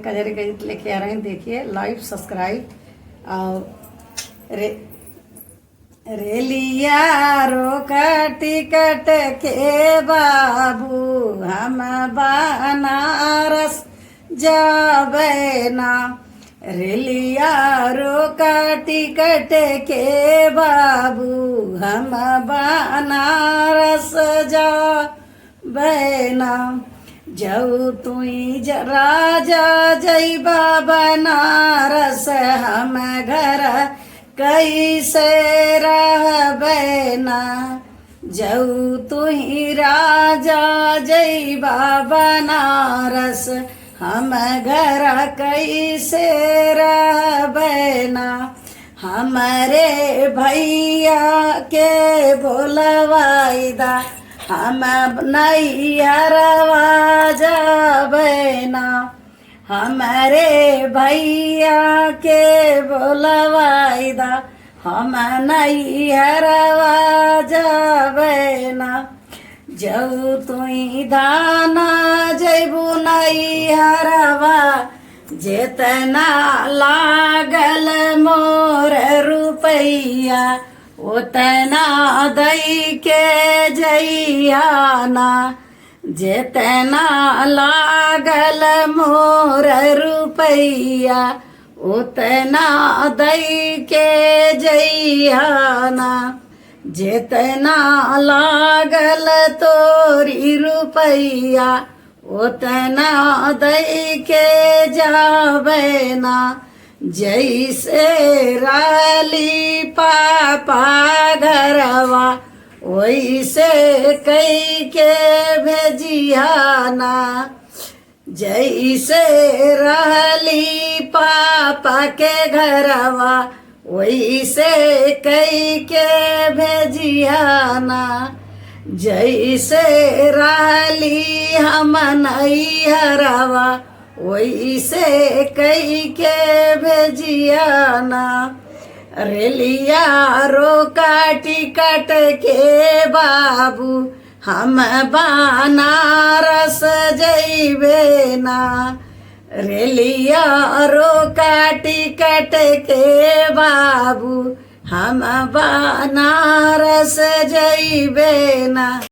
कजरी गीत लेके आ रहे हैं। देखिए, लाइव सब्सक्राइब और रेलिया रोका टिकट के बाबू हम बनारस जाबे ना। रेलिया रोका टिकट के बाबू हम बनारस जाबे ना। जाऊ तुई राजा जैबा बनारस हम घर कैसे रहबे ना। जाऊ तुई राजा जैबा बनारस हम घर कैसे रहबे ना। हमारे भैया के बोलवाइदा हम नैहरवा जाबे ना। हमारे भैया के बोलवाइदा हम नैहरवा जाबे ना। जाऊ तुई दाना जैबू नैहरवा जेतना लागल मोर रुपैया उतना दई के जइयाना। जेतना लागल मोर रुपैया उतना दई के जइयाना। जेतना लागल तोरी रुपैया उतना दई के जाबे ना। जैसे राली पापा घरवा वैसे कई के भेजियाना। जैसे राली पापा के घरवा वैसे कई के भेजियाना। जैसे राली हम नैहरवा वैसे कई के भेजियाना। रेलिया रोका टिकट के बाबू हम बनारस जइबे ना। रेलिया रोका टिकट के बाबू हम बनारस जइबे ना।